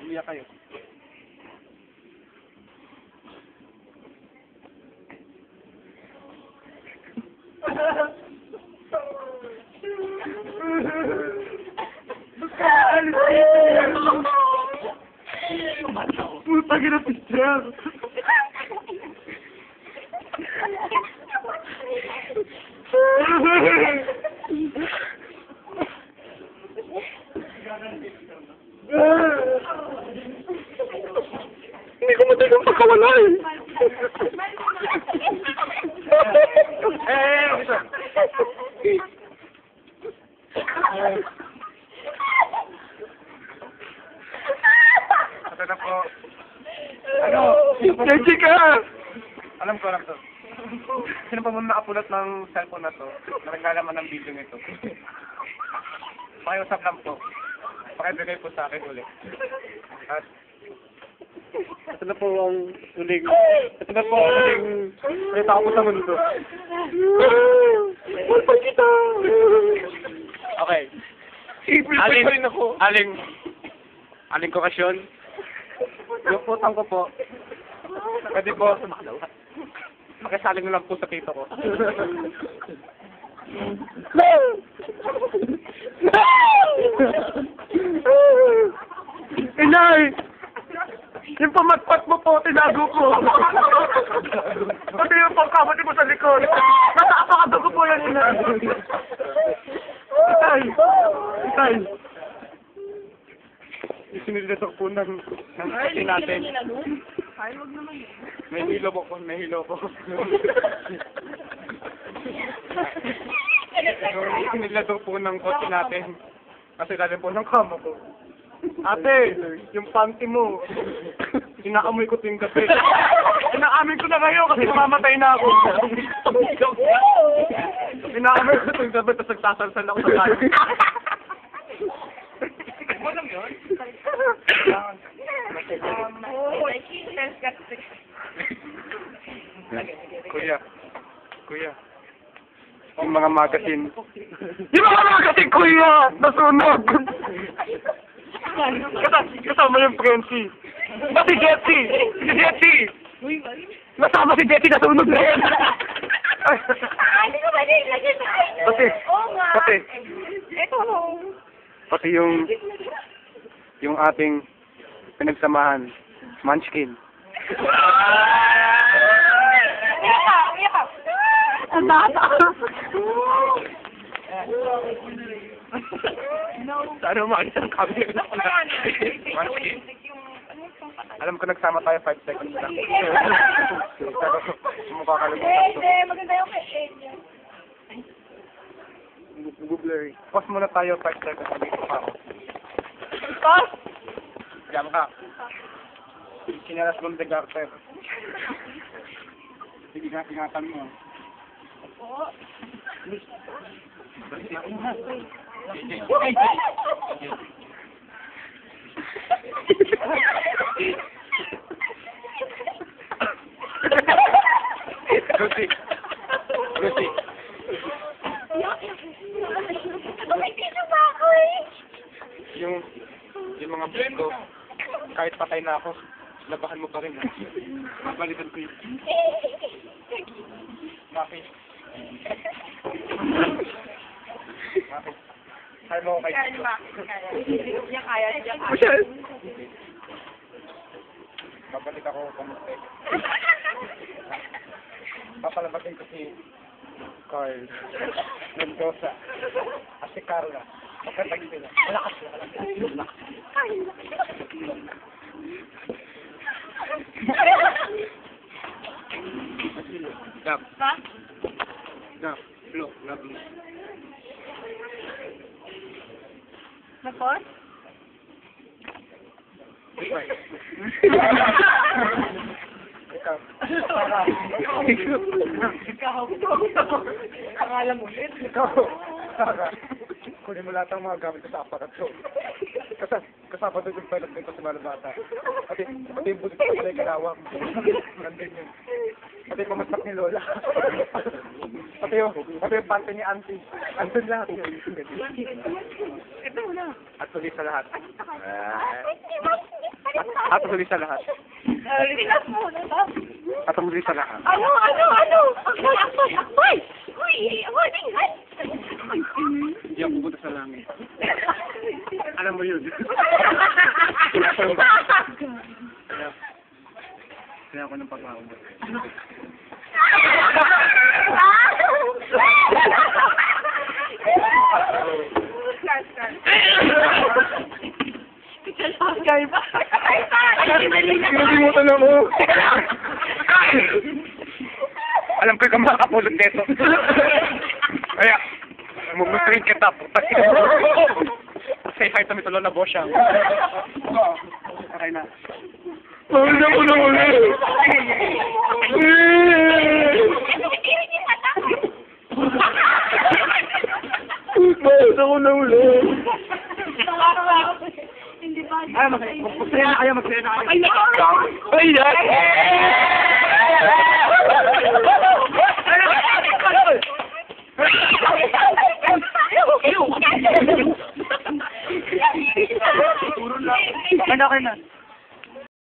Umiyak kayo. Puta que na picture. Hindi ko madalang pagkawala eh. Ito na po. Ano? Jessica! Alam ko to. Sino pa muna nakapulat ng cellphone na to? Naglalaman ng video nito. Pakiusap lang po. Pakibigay po sa akin ulit. At ito na po ang huling salita ko sa mundo. Pulpal kita! Okay. Aling kokasyon. Yung putang ko po. Pwede po. Makisaling lang po sa tito ko. Inay! Yung pamatpat mo po, tinago ko. Pati yung pagkamati mo sa likod. Napakadugo po yan, inay. Itay. Isinilitok po ng kasi natin. Ay, wag naman. May hilo po. Isinilitok po ng kotse natin. Kasi dali po ng kama ko. Ate, yung panty mo. Inaamoy ko ting gabi. Inaamin ko na ngayon kasi mamamatay na ako. Inaamoy ko ting gabi tapos nagsasalsal ako sa kanya. Mo lang yun? Kuya. Yung mga magazine. Yung mga magazine, kuya! Nasunog! Kasama yung Frenzy. Si Jetty! Nasama si Jetty, nasunog na yan! Hindi ko ba nilagay sa akin? Oo nga. Ito. Pati yung ating pinagsamahan, Munchkin. Umiyak. Ang bata. Sana umakit ang camera na pala. Munchkin. Alam ko nagsama tayo 5 seconds lang. Mukha ka lang. Hindi, maganda yung kay Blurry. Pause muna tayo 5 seconds. Dito pa ako. Pause? Diyan ka. Kinalas mo de Garter. Sige nga, ingatan mo. Oo. Lucy. Bakit ba ako eh? Yung mga blend ko, kahit patay na ako, labahan mo pa rin. Balikan ko yun. Bakit? Kaya mo ako kayo. Kaya. Babalik ako kamusta. Papalabatin ko si Carl Mendoza at si Carla. Magkatagin sila. Malakas. Gap. Look, lovely. Napos? Ikaw. Akala mo ulit. Kunin mo lahat ang mga gamit sa aparat ko. Kasama doon yung pilot nito sa Malabata. Pati yung bulit ko pala yung kalawang. Nandun yun. Pati yung pamasak ni Lola. Pati yung pante ni Auntie. Andun lahat yun. Ito na. At tuloy sa lahat. At huli sa lahat. Relax muna ba? At huli sa lahat. Ano? Akbay, akbay, akbay! Uy, warning, hay! Hindi ako pupunta sa langit. Alam mo yun. Kaya ako ng pag-aaway. Kaya ba? Kinalimutan ako. Alam ko yung makakapulot nito. Kaya, mumusturin kita. Say hi to Mitolo na boss siya. Okay na. Wala mo na ulit. Bakit ako na ulit? Hindi ba? Ay, magsaya na kayo, magsaya na kayo. Ay, nako! Ay, yan! Okay na.